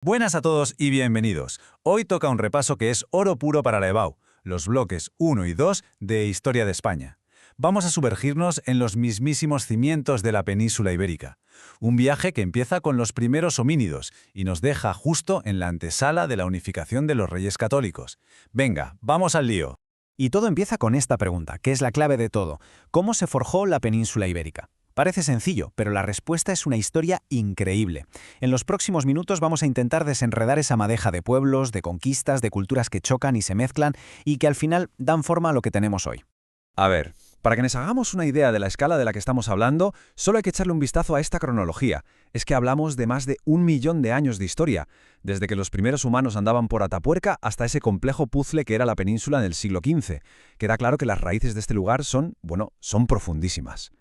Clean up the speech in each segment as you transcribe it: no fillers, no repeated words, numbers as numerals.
Buenas a todos y bienvenidos. Hoy toca un repaso que es oro puro para la EBAU, los bloques 1 y 2 de Historia de España. Vamos a sumergirnos en los mismísimos cimientos de la península ibérica. Un viaje que empieza con los primeros homínidos y nos deja justo en la antesala de la unificación de los reyes católicos. Venga, vamos al lío. Y todo empieza con esta pregunta, que es la clave de todo. ¿Cómo se forjó la península ibérica? Parece sencillo, pero la respuesta es una historia increíble. En los próximos minutos vamos a intentar desenredar esa madeja de pueblos, de conquistas, de culturas que chocan y se mezclan y que al final dan forma a lo que tenemos hoy. A ver, para que nos hagamos una idea de la escala de la que estamos hablando, solo hay que echarle un vistazo a esta cronología. Es que hablamos de más de 1.000.000 de años de historia, desde que los primeros humanos andaban por Atapuerca hasta ese complejo puzzle que era la península en el siglo XV. Queda claro que las raíces de este lugar son profundísimas.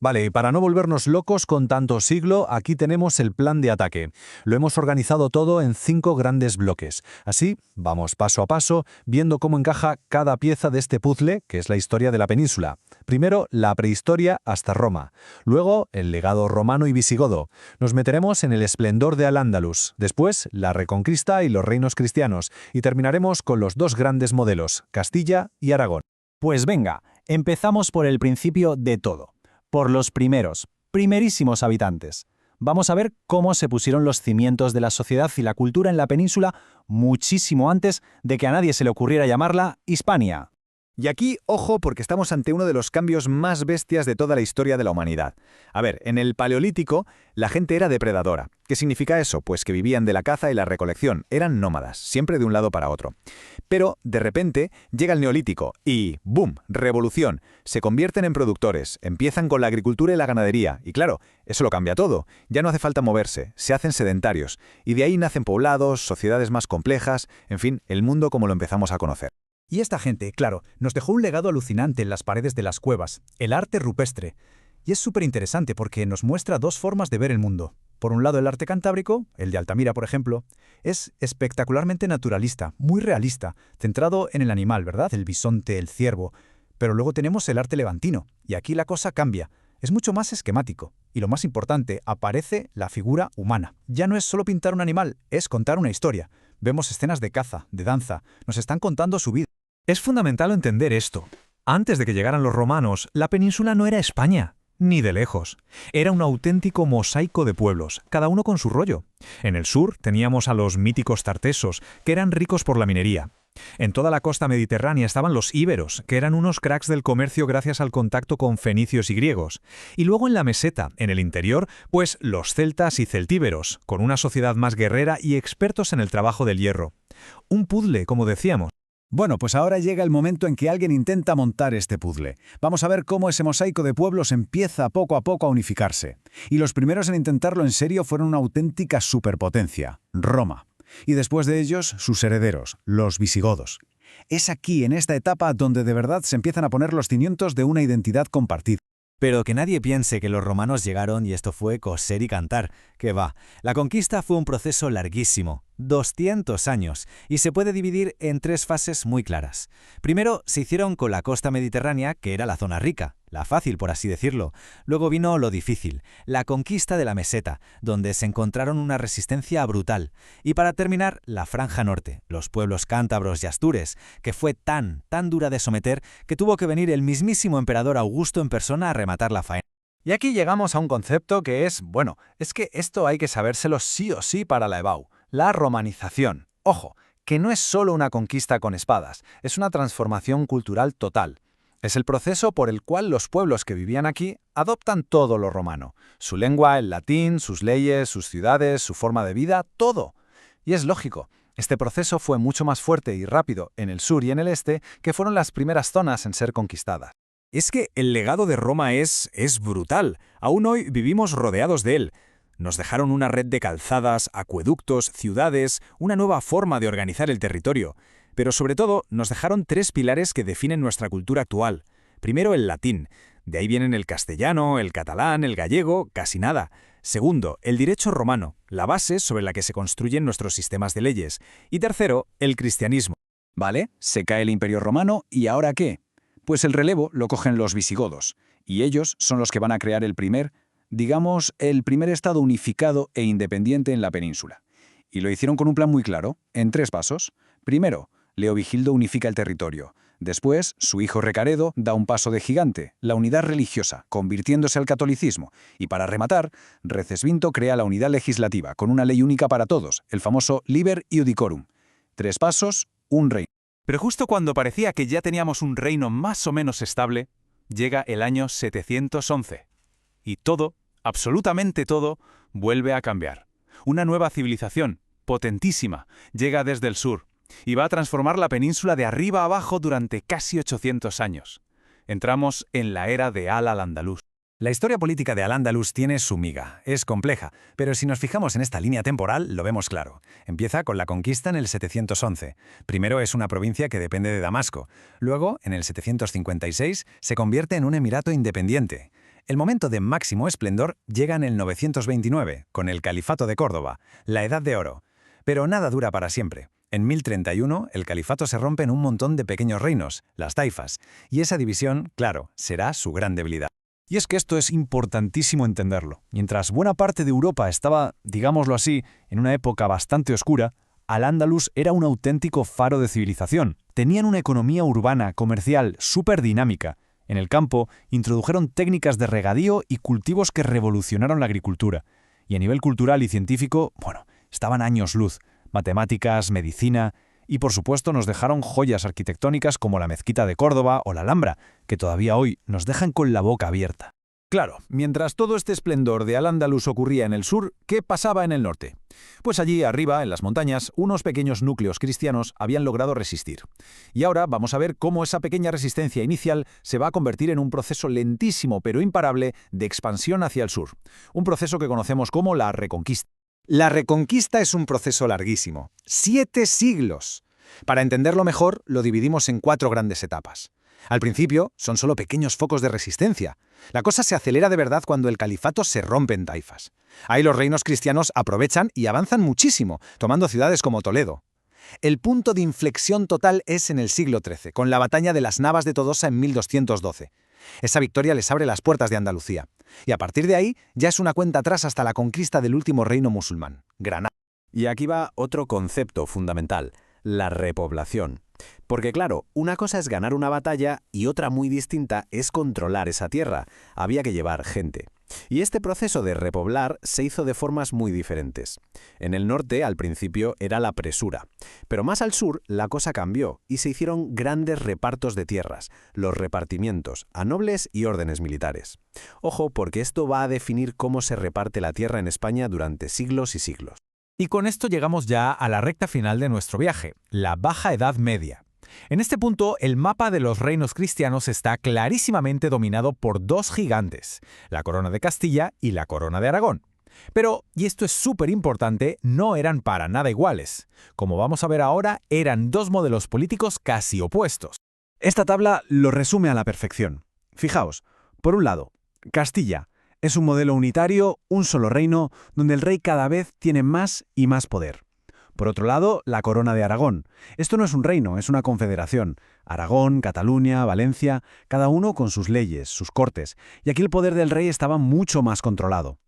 Vale, y para no volvernos locos con tanto siglo, aquí tenemos el plan de ataque. Lo hemos organizado todo en 5 grandes bloques. Así, vamos paso a paso, viendo cómo encaja cada pieza de este puzzle, que es la historia de la península. Primero, la prehistoria hasta Roma. Luego, el legado romano y visigodo. Nos meteremos en el esplendor de Al-Ándalus. Después, la reconquista y los reinos cristianos. Y terminaremos con los 2 grandes modelos, Castilla y Aragón. Pues venga, empezamos por el principio de todo. Por los primerísimos habitantes. Vamos a ver cómo se pusieron los cimientos de la sociedad y la cultura en la península muchísimo antes de que a nadie se le ocurriera llamarla Hispania. Y aquí, ojo, porque estamos ante uno de los cambios más bestias de toda la historia de la humanidad. A ver, en el Paleolítico, la gente era depredadora. ¿Qué significa eso? Pues que vivían de la caza y la recolección, eran nómadas, siempre de un lado para otro. Pero, de repente, llega el Neolítico y ¡boom!, revolución. Se convierten en productores, empiezan con la agricultura y la ganadería. Y claro, eso lo cambia todo. Ya no hace falta moverse, se hacen sedentarios. Y de ahí nacen poblados, sociedades más complejas, en fin, el mundo como lo empezamos a conocer. Y esta gente, claro, nos dejó un legado alucinante en las paredes de las cuevas, el arte rupestre. Y es súper interesante porque nos muestra 2 formas de ver el mundo. Por un lado, el arte cantábrico, el de Altamira, por ejemplo, es espectacularmente naturalista, muy realista, centrado en el animal, ¿verdad? El bisonte, el ciervo. Pero luego tenemos el arte levantino, y aquí la cosa cambia. Es mucho más esquemático. Y lo más importante, aparece la figura humana. Ya no es solo pintar un animal, es contar una historia. Vemos escenas de caza, de danza, nos están contando su vida. Es fundamental entender esto. Antes de que llegaran los romanos, la península no era España, ni de lejos. Era un auténtico mosaico de pueblos, cada uno con su rollo. En el sur teníamos a los míticos tartesos, que eran ricos por la minería. En toda la costa mediterránea estaban los íberos, que eran unos cracks del comercio gracias al contacto con fenicios y griegos. Y luego en la meseta, en el interior, pues los celtas y celtíberos, con una sociedad más guerrera y expertos en el trabajo del hierro. Un puzzle, como decíamos. Bueno, pues ahora llega el momento en que alguien intenta montar este puzzle. Vamos a ver cómo ese mosaico de pueblos empieza poco a poco a unificarse. Y los primeros en intentarlo en serio fueron una auténtica superpotencia, Roma. Y después de ellos, sus herederos, los visigodos. Es aquí, en esta etapa, donde de verdad se empiezan a poner los cimientos de una identidad compartida. Pero que nadie piense que los romanos llegaron y esto fue coser y cantar. Que va. La conquista fue un proceso larguísimo, 200 años, y se puede dividir en 3 fases muy claras. Primero, se hicieron con la costa mediterránea, que era la zona rica, la fácil por así decirlo. Luego vino lo difícil, la conquista de la meseta, donde se encontraron una resistencia brutal. Y para terminar, la franja norte, los pueblos cántabros y astures, que fue tan dura de someter que tuvo que venir el mismísimo emperador Augusto en persona a rematar la faena. Y aquí llegamos a un concepto que es que esto hay que sabérselo sí o sí para la EBAU, la romanización. Ojo, que no es solo una conquista con espadas, es una transformación cultural total. Es el proceso por el cual los pueblos que vivían aquí adoptan todo lo romano. Su lengua, el latín, sus leyes, sus ciudades, su forma de vida, todo. Y es lógico, este proceso fue mucho más fuerte y rápido en el sur y en el este, que fueron las primeras zonas en ser conquistadas. Es que el legado de Roma es brutal. Aún hoy vivimos rodeados de él. Nos dejaron una red de calzadas, acueductos, ciudades, una nueva forma de organizar el territorio. Pero sobre todo, nos dejaron 3 pilares que definen nuestra cultura actual. Primero, el latín. De ahí vienen el castellano, el catalán, el gallego, casi nada. Segundo, el derecho romano, la base sobre la que se construyen nuestros sistemas de leyes. Y tercero, el cristianismo. ¿Vale? Se cae el Imperio Romano, ¿y ahora qué? Pues el relevo lo cogen los visigodos, y ellos son los que van a crear el primer estado unificado e independiente en la península. Y lo hicieron con un plan muy claro, en 3 pasos. Primero, Leovigildo unifica el territorio. Después, su hijo Recaredo da un paso de gigante, la unidad religiosa, convirtiéndose al catolicismo. Y para rematar, Recesvinto crea la unidad legislativa, con una ley única para todos, el famoso Liber Iudicorum. 3 pasos, un reino. Pero justo cuando parecía que ya teníamos un reino más o menos estable, llega el año 711. Y todo, absolutamente todo, vuelve a cambiar. Una nueva civilización, potentísima, llega desde el sur y va a transformar la península de arriba a abajo durante casi 800 años. Entramos en la era de Al-Ándalus. La historia política de Al-Ándalus tiene su miga, es compleja, pero si nos fijamos en esta línea temporal, lo vemos claro. Empieza con la conquista en el 711. Primero es una provincia que depende de Damasco. Luego, en el 756, se convierte en un emirato independiente. El momento de máximo esplendor llega en el 929, con el Califato de Córdoba, la Edad de Oro. Pero nada dura para siempre. En 1031, el califato se rompe en un montón de pequeños reinos, las taifas, y esa división, claro, será su gran debilidad. Y es que esto es importantísimo entenderlo. Mientras buena parte de Europa estaba, digámoslo así, en una época bastante oscura, Al-Ándalus era un auténtico faro de civilización. Tenían una economía urbana, comercial, súper dinámica. En el campo, introdujeron técnicas de regadío y cultivos que revolucionaron la agricultura. Y a nivel cultural y científico, estaban años luz. Matemáticas, medicina y por supuesto nos dejaron joyas arquitectónicas como la Mezquita de Córdoba o la Alhambra, que todavía hoy nos dejan con la boca abierta. Claro, mientras todo este esplendor de Al-Ándalus ocurría en el sur, ¿qué pasaba en el norte? Pues allí arriba, en las montañas, unos pequeños núcleos cristianos habían logrado resistir. Y ahora vamos a ver cómo esa pequeña resistencia inicial se va a convertir en un proceso lentísimo pero imparable de expansión hacia el sur. Un proceso que conocemos como la Reconquista. La Reconquista es un proceso larguísimo, 7 siglos. Para entenderlo mejor, lo dividimos en 4 grandes etapas. Al principio, son solo pequeños focos de resistencia. La cosa se acelera de verdad cuando el califato se rompe en taifas. Ahí los reinos cristianos aprovechan y avanzan muchísimo, tomando ciudades como Toledo. El punto de inflexión total es en el siglo XIII, con la batalla de las Navas de Todosa en 1212. Esa victoria les abre las puertas de Andalucía. Y a partir de ahí, ya es una cuenta atrás hasta la conquista del último reino musulmán, Granada. Y aquí va otro concepto fundamental, la repoblación. Porque claro, una cosa es ganar una batalla y otra muy distinta es controlar esa tierra. Había que llevar gente. Y este proceso de repoblar se hizo de formas muy diferentes. En el norte, al principio, era la presura. Pero más al sur, la cosa cambió y se hicieron grandes repartos de tierras, los repartimientos, a nobles y órdenes militares. Ojo, porque esto va a definir cómo se reparte la tierra en España durante siglos y siglos. Y con esto llegamos ya a la recta final de nuestro viaje, la Baja Edad Media. En este punto, el mapa de los reinos cristianos está clarísimamente dominado por 2 gigantes, la Corona de Castilla y la Corona de Aragón. Pero, y esto es súper importante, no eran para nada iguales. Como vamos a ver ahora, eran 2 modelos políticos casi opuestos. Esta tabla lo resume a la perfección. Fijaos, por un lado, Castilla es un modelo unitario, un solo reino, donde el rey cada vez tiene más y más poder. Por otro lado, la Corona de Aragón. Esto no es un reino, es una confederación. Aragón, Cataluña, Valencia, cada uno con sus leyes, sus cortes, y aquí el poder del rey estaba mucho más controlado.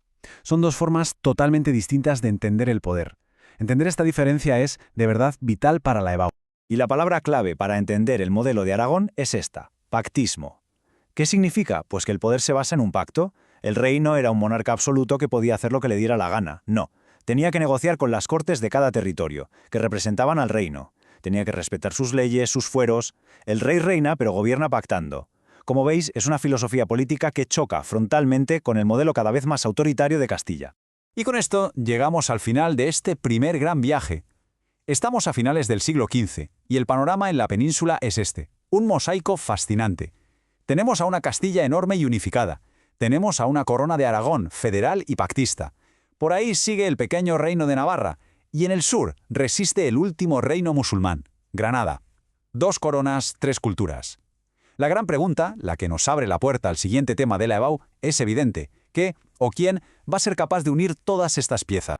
Son 2 formas totalmente distintas de entender el poder. Entender esta diferencia es, de verdad, vital para la EBAU. Y la palabra clave para entender el modelo de Aragón es esta, pactismo. ¿Qué significa? Pues que el poder se basa en un pacto. El rey no era un monarca absoluto que podía hacer lo que le diera la gana, no. Tenía que negociar con las cortes de cada territorio, que representaban al reino. Tenía que respetar sus leyes, sus fueros. El rey reina, pero gobierna pactando. Como veis, es una filosofía política que choca frontalmente con el modelo cada vez más autoritario de Castilla. Y con esto llegamos al final de este primer gran viaje. Estamos a finales del siglo XV, y el panorama en la península es este, un mosaico fascinante. Tenemos a una Castilla enorme y unificada. Tenemos a una Corona de Aragón, federal y pactista. Por ahí sigue el pequeño reino de Navarra, y en el sur resiste el último reino musulmán, Granada. 2 coronas, 3 culturas. La gran pregunta, la que nos abre la puerta al siguiente tema de la EBAU, es evidente. ¿Qué o quién va a ser capaz de unir todas estas piezas?